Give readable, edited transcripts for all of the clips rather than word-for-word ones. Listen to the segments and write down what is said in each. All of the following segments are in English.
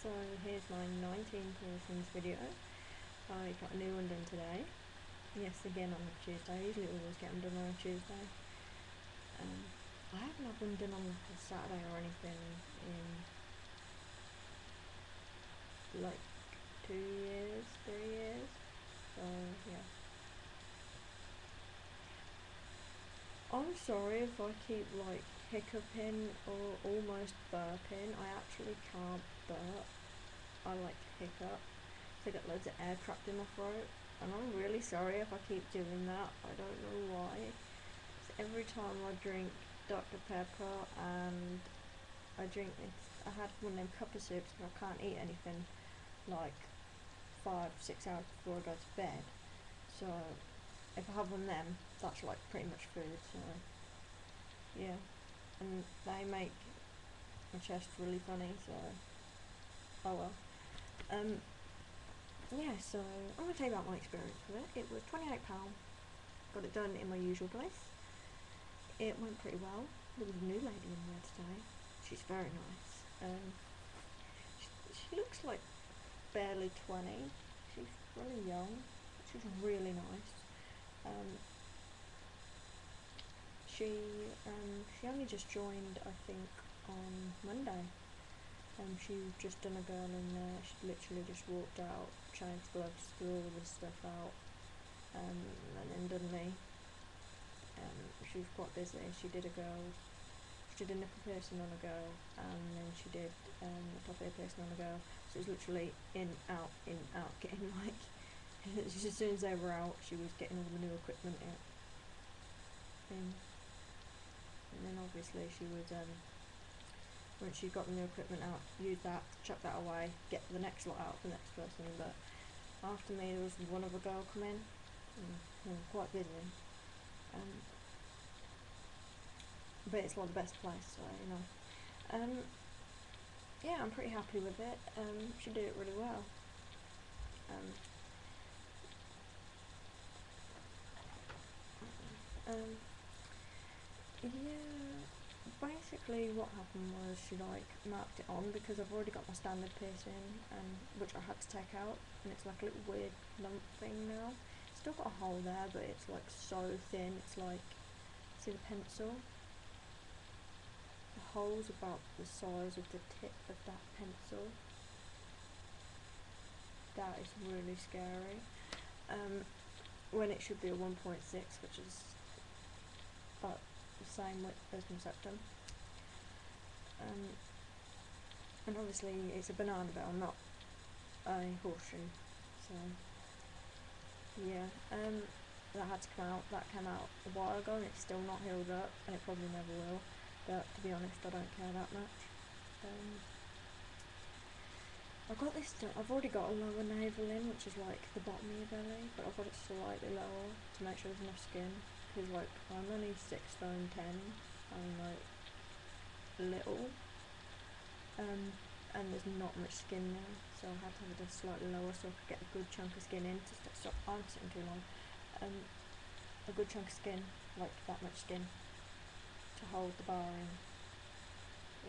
So here's my 19 piercings video. I got a new one done today. Yes, again on a Tuesday. I usually always get them done on a Tuesday. I haven't had one done on like a Saturday or anything in like 2 years, 3 years. So yeah. I'm sorry if I keep like hiccuping or almost burping. I actually can't burp. I like hiccup. So I get loads of air trapped in my throat, and I'm really sorry if I keep doing that. I don't know why. So every time I drink Dr. Pepper and I had one of them cup of soups, and I can't eat anything like 5-6 hours before I go to bed. So if I have one of them, that's like pretty much food. So yeah, and they make my chest really funny. So oh well. Yeah, so I'm going to tell you about my experience with it. It was £28, got it done in my usual place. It went pretty well. There was a new lady in there today. She's very nice. She looks like barely 20. She's really young. She's really nice. She only just joined, I think, on Monday. She'd just done a girl in there. She literally just walked out, changed gloves, threw all this stuff out, and then done me. She was quite busy. She did a nipple piercing on a girl, and then she did a top ear piercing on a girl. So it was literally in, out, getting like, as soon as they were out, she was getting all the new equipment in. And then obviously she would, once she got the new equipment out, use that, chuck that away, get the next lot out for the next person. But after me there was one other girl come in, and quite busy. But it's like the best place, so you know. Yeah, I'm pretty happy with it. She did it really well. Yeah, basically what happened was she like marked it on, because I've already got my standard piercing, which I had to take out, and it's like a little weird lump thing now. Still got a hole there, but it's like so thin. It's like, see the pencil? The hole's about the size of the tip of that pencil. That is really scary. When it should be a 1.6, which is about the same width as my septum. And obviously it's a banana bell, not a horseshoe. So yeah, that had to come out. That came out a while ago, and it's still not healed up, and it probably never will. But to be honest, I don't care that much. I've got this done. I've already got a lower navel in, which is like the bottom of your belly, but I've got it slightly lower to make sure there's enough skin. Because like I'm only 6'10", I'm like little, and there's not much skin there, so I had to have it just slightly lower so I could get a good chunk of skin in. So I'm sitting too long. A good chunk of skin, like that much skin, to hold the bar in.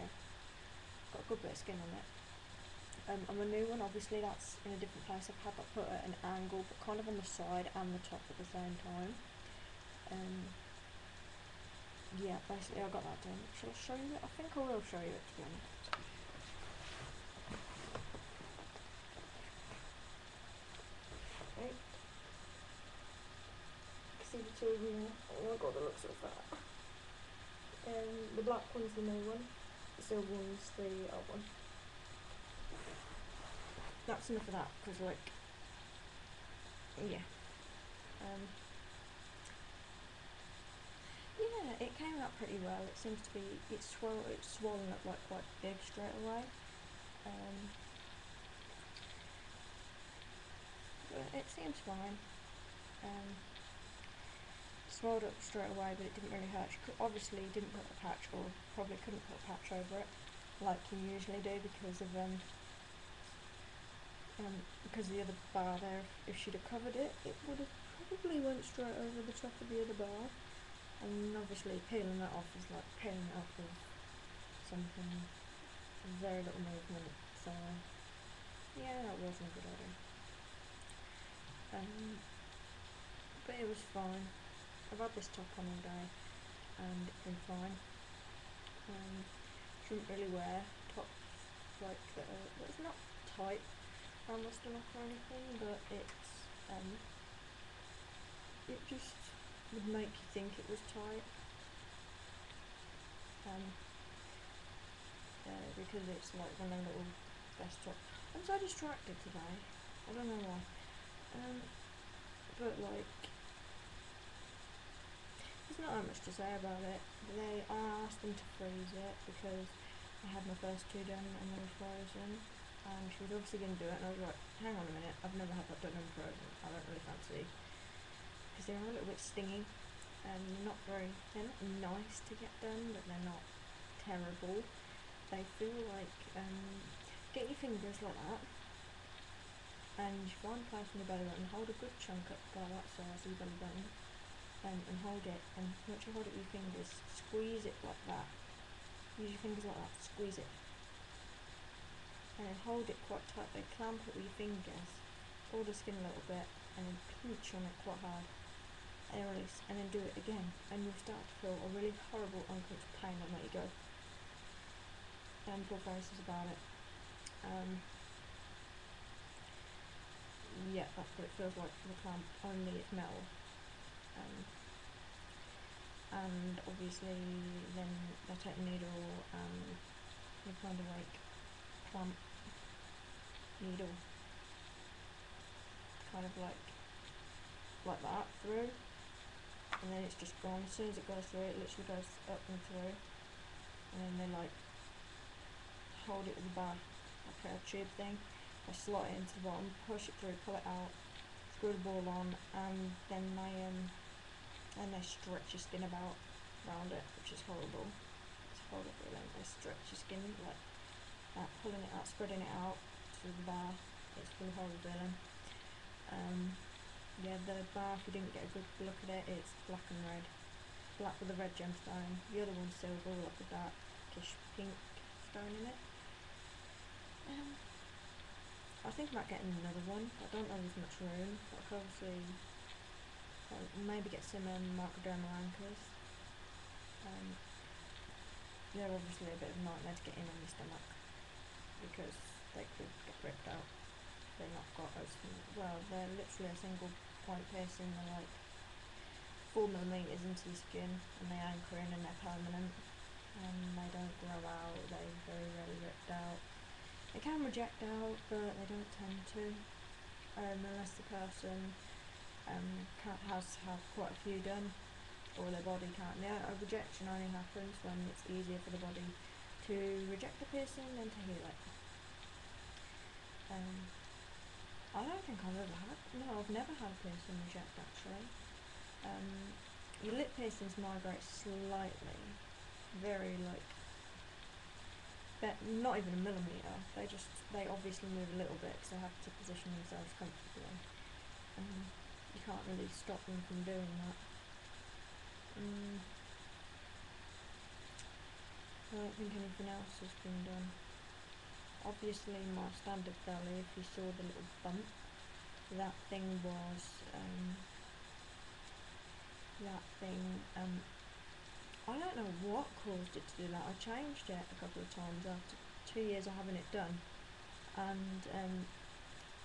Yeah, got a good bit of skin on it. On my new one, obviously that's in a different place. I've had that put at an angle, but kind of on the side and the top at the same time. Yeah, basically I got that done. Shall I show you it? I think I will show you it, to be honest. Okay. See the two of them? Oh my god, it looks so fat. The black one's the new one, the silver one's the old one. That's enough of that, because like, yeah. Yeah, it came out pretty well. It seems to be, it's swollen up like quite big straight away. But it seems fine. Swelled up straight away, but it didn't really hurt. She obviously didn't put a patch, or probably couldn't put a patch over it, like you usually do, because of the other bar there. If she'd have covered it, it would have probably went straight over the top of the other bar. And obviously peeling that off is like peeling it off with something, very little movement. So Yeah, that wasn't a good idea. But it was fine. I've had this top on all day and it's been fine. Shouldn't really wear tops like that that's not tight around my stomach or anything, but it just would make you think it was tight. Because it's like one of them little vest tops. I'm so distracted today. I don't know why. But like, there's not that much to say about it. I asked them to freeze it because I had my first two done and they were frozen. And she was obviously going to do it, and I was like, hang on a minute, I've never had that done and frozen. I don't really fancy, because they're a little bit stingy and not very. They're not nice to get done, but they're not terrible. They feel like get your fingers like that, and you find a place in your belly button, hold a good chunk up by that size of your belly button, and hold it. And once you hold it with your fingers, squeeze it like that. Use your fingers like that, squeeze it, and then hold it quite tightly. Clamp it with your fingers, pull the skin a little bit, and then pinch on it quite hard. And release, and then do it again, and you'll start to feel a really horrible, uncomfortable pain and let you go. And full faces about it. Yeah, that's what it feels like for the clamp, only it's metal. And obviously then they take the needle and you kind of like clamp needle kind of like that through, and then it's just gone. As soon as it goes through, it literally goes up and through, and then they like hold it with the bar, like a tube thing. They slot it into the bottom, push it through, pull it out, screw the ball on, and then they stretch your skin about around it, which is horrible. It's a horrible feeling. They stretch your skin like that, pulling it out, spreading it out to the bar. It's a really horrible feeling. Yeah, the bar, if you didn't get a good look at it, it's black and red. Black with a red gemstone. The other one's silver with like a darkish pink stone in it. I think about getting another one. I don't know if there's much room, but I could obviously maybe get some microdermal anchors. They're obviously a bit of a nightmare to get in on your stomach because they could get ripped out. They're not got as well. They're literally a single point piercing. They're like 4mm into your skin, and they anchor in, and they're permanent, and they don't grow out. They're very rarely ripped out. They can reject out, but they don't tend to, unless the person has had quite a few done, or their body can't. A rejection only happens when it's easier for the body to reject the piercing than to heal it. I don't think I've ever had. No, I've never had a piercing reject actually. Your lip piercings migrate slightly, very like, but not even a millimetre. They obviously move a little bit because they have to position themselves comfortably. You can't really stop them from doing that. I don't think anything else has been done. Obviously my standard belly, if you saw the little bump, that thing was, I don't know what caused it to do that. I changed it a couple of times after 2 years of having it done, and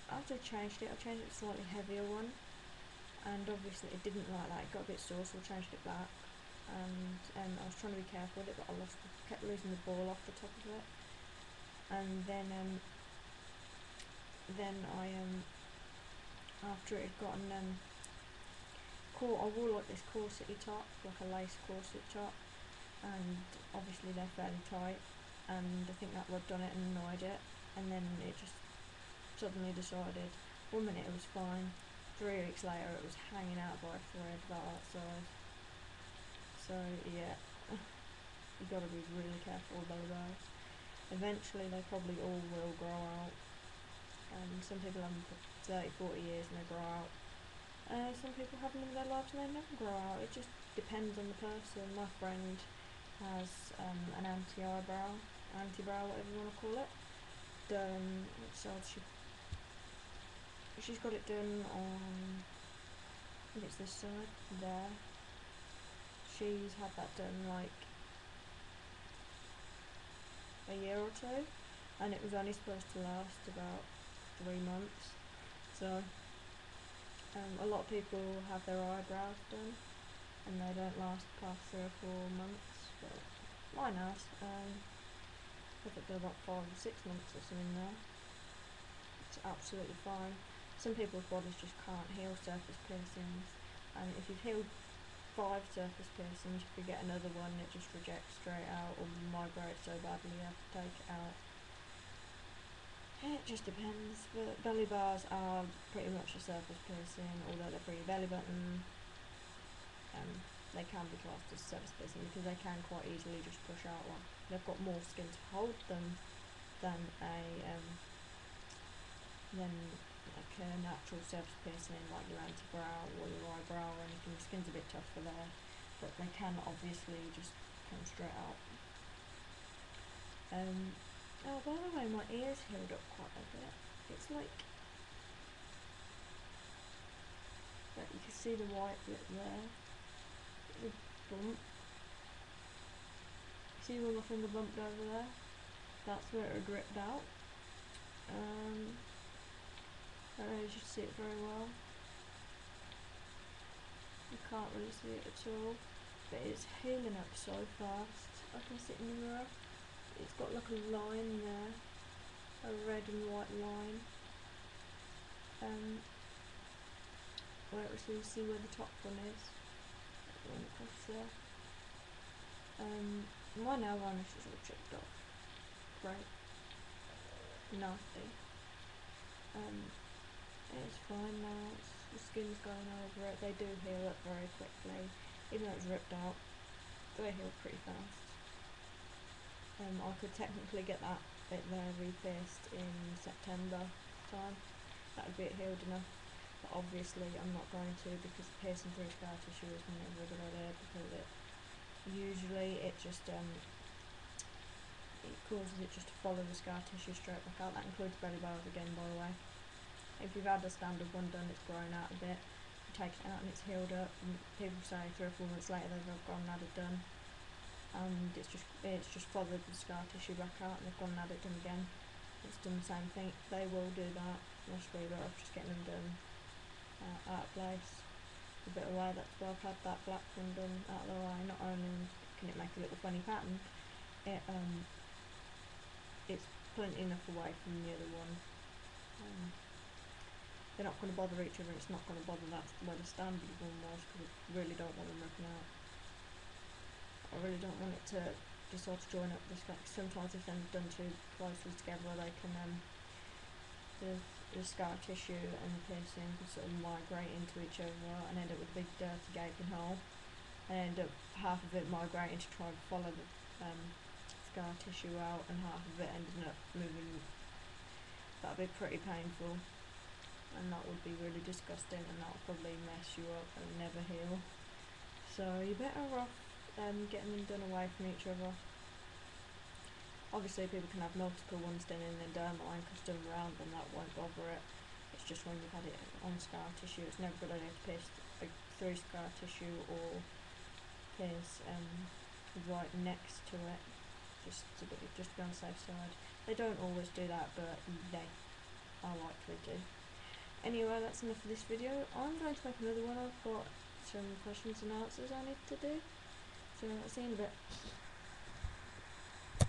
after I changed it to a slightly heavier one, and obviously it didn't like that. It got a bit sore, so I changed it back, and I was trying to be careful with it, but I kept losing the ball off the top of it, and then I after it had gotten I wore like this corsety top, like a lace corset top, and obviously they're fairly tight, and I think that rubbed on it and annoyed it, and then it just suddenly decided, 1 minute it was fine, 3 weeks later it was hanging out by a thread about that size. So yeah, you gotta be really careful with belly buttons. Eventually they probably all will grow out. Some people have them for 30-40 years and they grow out. Some people have them in their lives and they never grow out. It just depends on the person. My friend has an anti-brow, whatever you want to call it, done. So she she's got it done on, I think it's this side, there. She's had that done like a year or two, and it was only supposed to last about 3 months. So a lot of people have their eyebrows done and they don't last past 3 or 4 months, but mine has. I think they're about 5 or 6 months or something now. It's absolutely fine. Some people's bodies just can't heal surface piercings, and if you've healed 5 surface piercings, you could get another one and it just rejects straight out or migrates so badly you have to take it out. It just depends, but belly bars are pretty much a surface piercing, although they're pretty belly button. They can be classed as surface piercing because they can quite easily just push out one. They've got more skin to hold them than like a natural surface piercing like your antebrow or your eyebrow or anything. The skin's a bit tougher there, but they can obviously just come straight out. Oh, by the way, my ear's healed up quite a bit. It's like, you can see the white bit there. The bump. See where my finger bumped over there? That's where it ripped out. I don't know if you can see it very well. You can't really see it at all, but it's healing up so fast. I can see it in the mirror. It's got like a line there, a red and white line. Where you see where the top one is. Going across there. My nail varnish is all chipped off. Great. Nasty. It's fine now. The skin's going over it. They do heal up very quickly. Even though it's ripped out, they heal pretty fast. I could technically get that bit there re-pierced in September time. That would be it healed enough. But obviously I'm not going to, because piercing through scar tissue is never a good idea, because it just it causes it just to follow the scar tissue straight back out. That includes belly bars again, by the way. If you've had a standard one done, it's grown out a bit, you take it out and it's healed up, and people say 3 or 4 months later they've gone and had it done, and it's just followed the scar tissue back out and they've gone and had it done again. It's done the same thing. They will do that. That's really better off just getting them done out of place, a bit away. That's why I've had that black one done out of the way. Not only can it make a little funny pattern, it's plenty enough away from the other one. They're not going to bother each other. It's not going to bother that where the standard one was, because I really don't want them ripping out. I really don't want it to just sort of join up the scar. Sometimes if they're done too closely together, they can the scar tissue and the piercing can sort of migrate into each other and end up with a big dirty gaping hole, and end up half of it migrating to try and follow the scar tissue out, and half of it ending up moving. That'd be pretty painful, and that would be really disgusting, and that would probably mess you up and never heal. So you're better off getting them done away from each other. Obviously people can have multiple ones done in the dermal line custom around them, that won't bother it. It's just when you've had it on scar tissue, it's never a good idea to pierce through scar tissue or pierce right next to it, just to be on the safe side. They don't always do that, but they are likely to. Anyway, that's enough for this video. I'm going to make another one. I've got some questions and answers I need to do, so I'll see you in a bit.